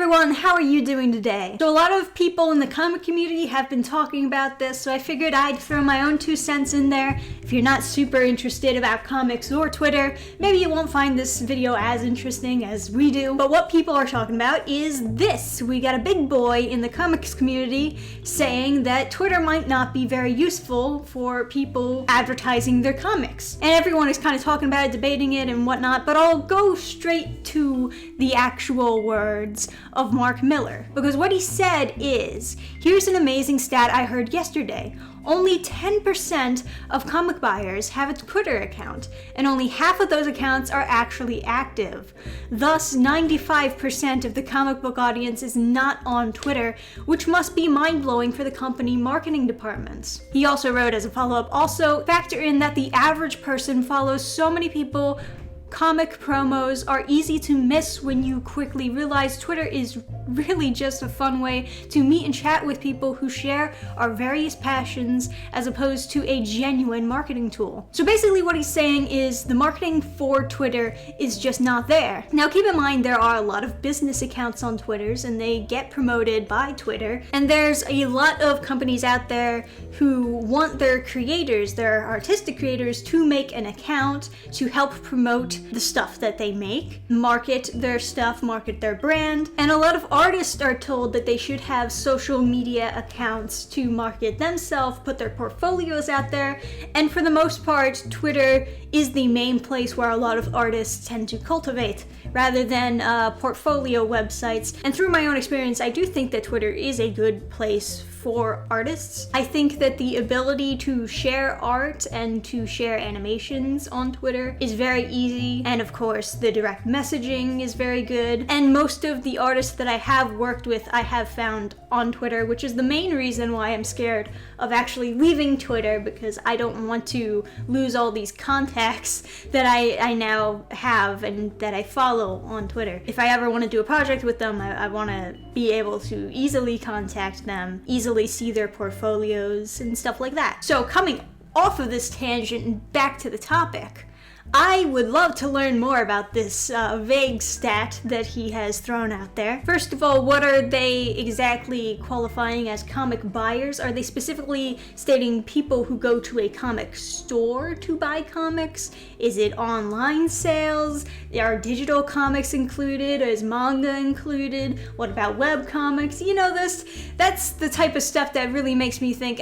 everyone, how are you doing today? So a lot of people in the comic community have been talking about this, so I figured I'd throw my own 2 cents in there. If you're not super interested about comics or Twitter, maybe you won't find this video as interesting as we do. But what people are talking about is this. We got a big boy in the comics community saying that Twitter might not be very useful for people advertising their comics. And everyone is kind of talking about it, debating it and whatnot, but I'll go straight to the actual words of Mark Millar. Because what he said is, here's an amazing stat I heard yesterday. Only 10% of comic buyers have a Twitter account, and only half of those accounts are actually active. Thus, 95% of the comic book audience is not on Twitter, which must be mind-blowing for the company marketing departments. He also wrote as a follow-up, also factor in that the average person follows so many people. Comic promos are easy to miss when you quickly realize Twitter is really just a fun way to meet and chat with people who share our various passions as opposed to a genuine marketing tool. So basically what he's saying is the marketing for Twitter is just not there. Now keep in mind there are a lot of business accounts on Twitters and they get promoted by Twitter, and there's a lot of companies out there who want their creators, their artistic creators, to make an account to help promote the stuff that they make, market their stuff, market their brand, and a lot of artists are told that they should have social media accounts to market themselves, put their portfolios out there, and for the most part, Twitter is the main place where a lot of artists tend to cultivate, rather than portfolio websites. And through my own experience, I do think that Twitter is a good place for artists. I think that the ability to share art and to share animations on Twitter is very easy, and of course the direct messaging is very good, and most of the artists that I have worked with I have found on Twitter, which is the main reason why I'm scared of actually leaving Twitter, because I don't want to lose all these contacts that I now have and that I follow on Twitter. If I ever want to do a project with them, I want to be able to easily contact them, easily see their portfolios and stuff like that. So coming off of this tangent and back to the topic, I would love to learn more about this vague stat that he has thrown out there. First of all, what are they exactly qualifying as comic buyers? Are they specifically stating people who go to a comic store to buy comics? Is it online sales? Are digital comics included? Is manga included? What about web comics? You know, that's the type of stuff that really makes me think,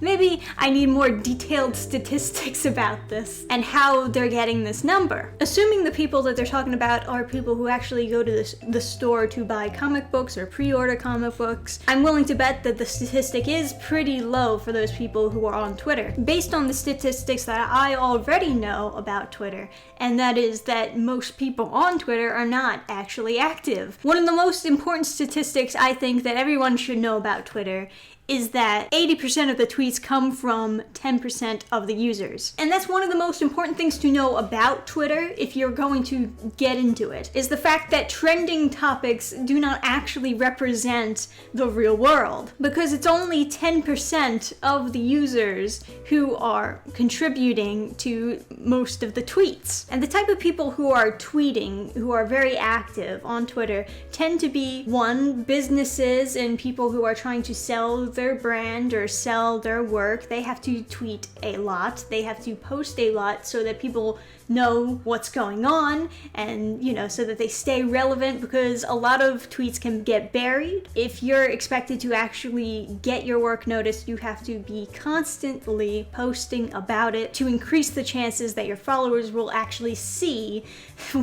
maybe I need more detailed statistics about this and how they're getting this number. Assuming the people that they're talking about are people who actually go to the store to buy comic books or pre-order comic books, I'm willing to bet that the statistic is pretty low for those people who are on Twitter, based on the statistics that I already know about Twitter, and that is that most people on Twitter are not actually active. One of the most important statistics I think that everyone should know about Twitter is that 80% of the tweets come from 10% of the users. And that's one of the most important things to know about Twitter if you're going to get into it, is the fact that trending topics do not actually represent the real world, because it's only 10% of the users who are contributing to most of the tweets. And the type of people who are tweeting, who are very active on Twitter, tend to be, one, businesses and people who are trying to sell their brand or sell their work. They have to tweet a lot, they have to post a lot so that people know what's going on, and so that they stay relevant, because a lot of tweets can get buried. If you're expected to actually get your work noticed, you have to be constantly posting about it to increase the chances that your followers will actually see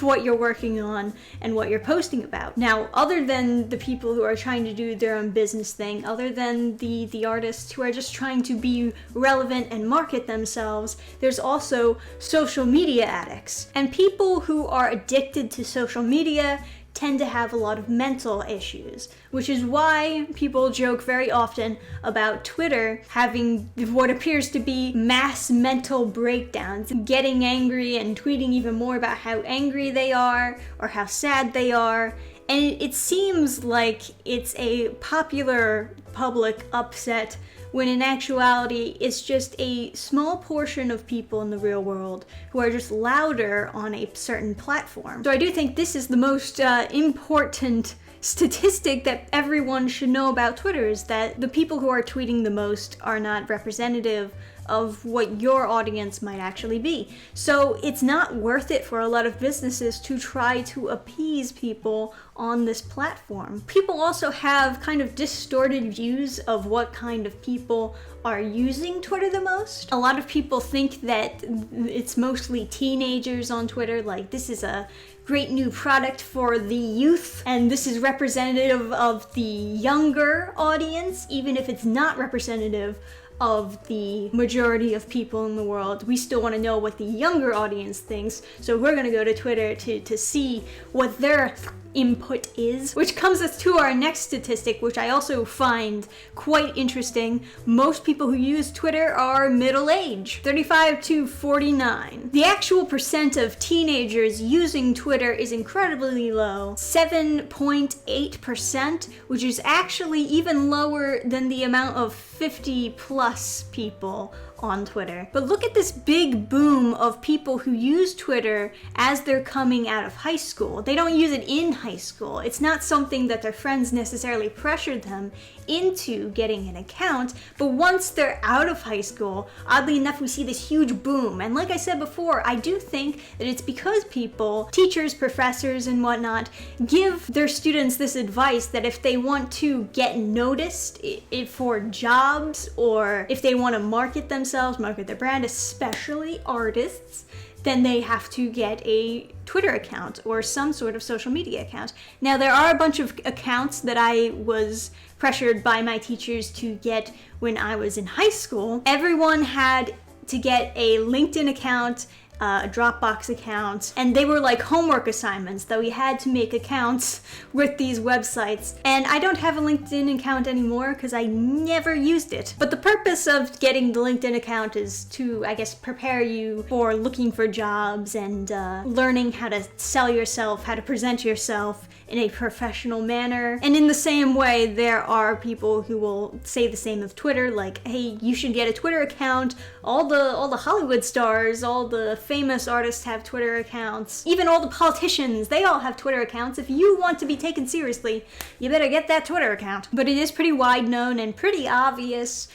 what you're working on and what you're posting about. Now, other than the people who are trying to do their own business thing, other than the artists who are just trying to be relevant and market themselves, there's also social media addicts. And people who are addicted to social media tend to have a lot of mental issues, which is why people joke very often about Twitter having what appears to be mass mental breakdowns, getting angry and tweeting even more about how angry they are or how sad they are. And it seems like it's a popular public upset when in actuality it's just a small portion of people in the real world who are just louder on a certain platform. So I do think this is the most important statistic that everyone should know about Twitter is that the people who are tweeting the most are not representative of what your audience might actually be. So it's not worth it for a lot of businesses to try to appease people on this platform. People also have kind of distorted views of what kind of people are using Twitter the most. A lot of people think that it's mostly teenagers on Twitter, like this is a great new product for the youth, and this is representative of the younger audience, even if it's not representative of the majority of people in the world. We still want to know what the younger audience thinks, so we're going to go to Twitter to see what their input is, which comes us to our next statistic, which I also find quite interesting. Most people who use Twitter are middle-aged, 35 to 49. The actual percent of teenagers using Twitter is incredibly low, 7.8%, which is actually even lower than the amount of 50-plus people on Twitter. But look at this big boom of people who use Twitter as they're coming out of high school. They don't use it in high school. It's not something that their friends necessarily pressured them into getting an account, but once they're out of high school, oddly enough, we see this huge boom. And like I said before, I do think that it's because people, teachers, professors, and whatnot, give their students this advice that if they want to get noticed for jobs, or if they want to market themselves, market their brand, especially artists, then they have to get a Twitter account or some sort of social media account. Now, there are a bunch of accounts that I was pressured by my teachers to get when I was in high school. Everyone had to get a LinkedIn account, a Dropbox account, and they were like homework assignments that we had to make accounts with these websites. And I don't have a LinkedIn account anymore because I never used it. But the purpose of getting the LinkedIn account is to, I guess, prepare you for looking for jobs and learning how to sell yourself, how to present yourself in a professional manner. And in the same way, there are people who will say the same of Twitter, like, hey, you should get a Twitter account. All the Hollywood stars, all the famous artists have Twitter accounts. Even all the politicians, they all have Twitter accounts. If you want to be taken seriously, you better get that Twitter account. But it is pretty wide known and pretty obvious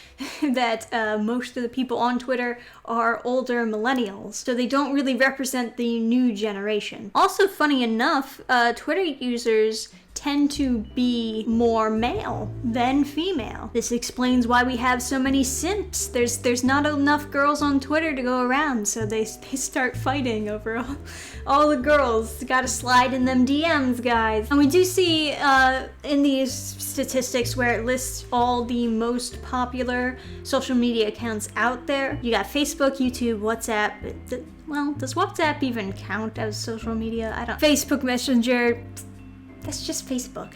that most of the people on Twitter are older millennials, so they don't really represent the new generation. Also, funny enough, Twitter users tend to be more male than female. This explains why we have so many simps. There's not enough girls on Twitter to go around, so they start fighting over all the girls. Gotta slide in them DMs, guys. And we do see in these statistics where it lists all the most popular social media accounts out there. You got Facebook, YouTube, WhatsApp. Well, does WhatsApp even count as social media? I don't. Facebook Messenger. That's just Facebook.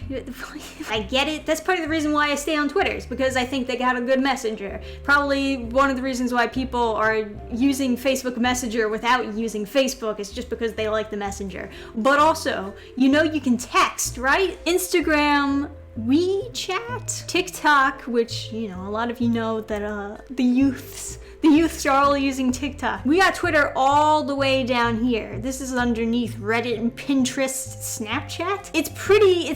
I get it. That's part of the reason why I stay on Twitter, is because I think they got a good messenger. Probably one of the reasons why people are using Facebook Messenger without using Facebook is just because they like the messenger. But also, you know you can text, right? Instagram, WeChat, TikTok, which, you know, a lot of you know that the youths are all using TikTok. We got Twitter all the way down here. This is underneath Reddit and Pinterest, Snapchat. It's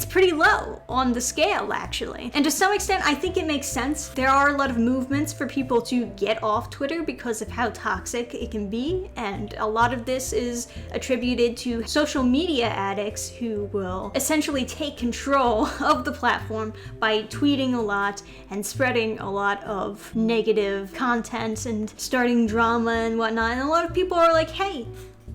pretty low on the scale, actually. And to some extent, I think it makes sense. There are a lot of movements for people to get off Twitter because of how toxic it can be, and a lot of this is attributed to social media addicts who will essentially take control of the platform by tweeting a lot and spreading a lot of negative content and starting drama and whatnot. And a lot of people are like, hey,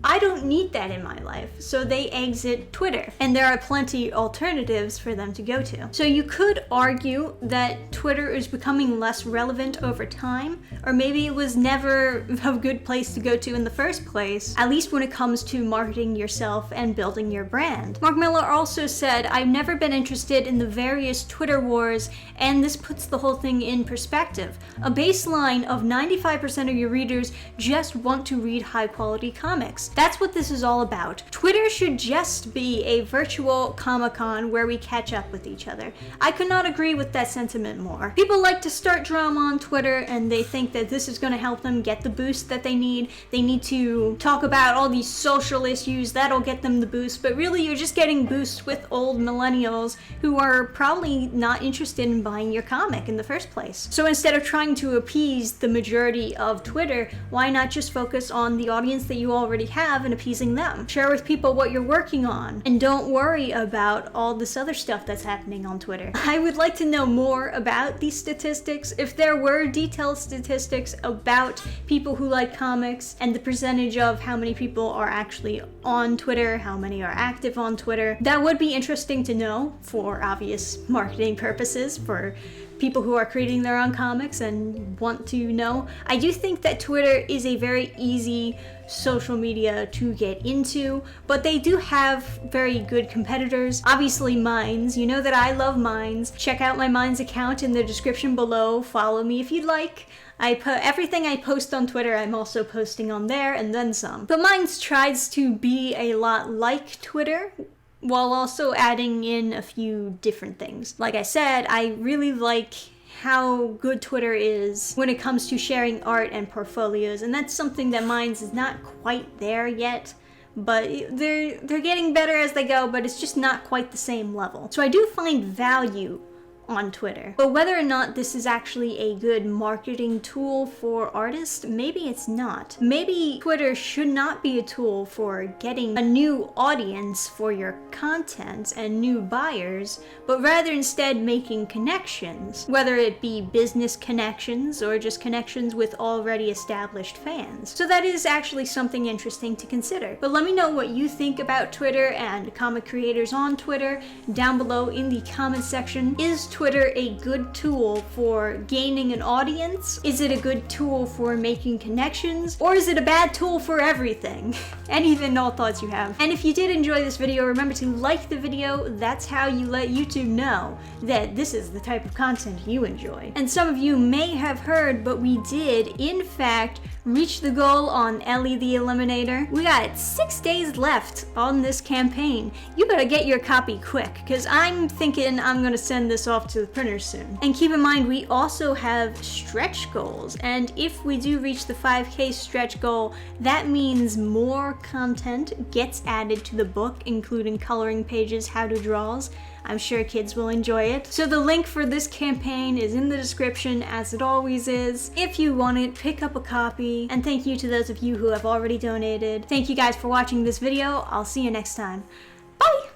I don't need that in my life, so they exit Twitter. And there are plenty alternatives for them to go to. So you could argue that Twitter is becoming less relevant over time, or maybe it was never a good place to go to in the first place, at least when it comes to marketing yourself and building your brand. Mark Miller also said, I've never been interested in the various Twitter wars, and this puts the whole thing in perspective. A baseline of 95% of your readers just want to read high quality comics. That's what this is all about. Twitter should just be a virtual Comic-Con where we catch up with each other. I could not agree with that sentiment more. People like to start drama on Twitter and they think that this is going to help them get the boost that they need. They need to talk about all these social issues, that'll get them the boost, but really you're just getting boosts with old millennials who are probably not interested in buying your comic in the first place. So instead of trying to appease the majority of Twitter, why not just focus on the audience that you already have and appeasing them? Share with people what you're working on and don't worry about all this other stuff that's happening on Twitter. I would like to know more about these statistics. If there were detailed statistics about people who like comics and the percentage of how many people are actually on Twitter, how many are active on Twitter, that would be interesting to know for obvious marketing purposes, for people who are creating their own comics and want to know. I do think that Twitter is a very easy social media to get into, but they do have very good competitors. Obviously Minds, you know that I love Minds. Check out my Minds account in the description below. Follow me if you'd like. Everything I post on Twitter, I'm also posting on there and then some. But Minds tries to be a lot like Twitter, while also adding in a few different things. Like I said, I really like how good Twitter is when it comes to sharing art and portfolios, and that's something that Minds is not quite there yet, but they're getting better as they go, but it's just not quite the same level. So I do find value on Twitter. But whether or not this is actually a good marketing tool for artists, maybe it's not. Maybe Twitter should not be a tool for getting a new audience for your content and new buyers, but rather instead making connections, whether it be business connections or just connections with already established fans. So that is actually something interesting to consider. But let me know what you think about Twitter and comic creators on Twitter down below in the comment section. Is Twitter a good tool for gaining an audience? Is it a good tool for making connections? Or is it a bad tool for everything? Any and all thoughts you have. And if you did enjoy this video, remember to like the video. That's how you let YouTube know that this is the type of content you enjoy. And some of you may have heard, but we did, in fact, reach the goal on Ellie the Eliminator. We got 6 days left on this campaign. You better get your copy quick, because I'm thinking I'm gonna send this off to the printer soon. And keep in mind, we also have stretch goals, and if we do reach the 5K stretch goal, that means more content gets added to the book, including coloring pages, how-to draws. I'm sure kids will enjoy it. So the link for this campaign is in the description, as it always is. If you want it, pick up a copy. And thank you to those of you who have already donated. Thank you guys for watching this video. I'll see you next time. Bye!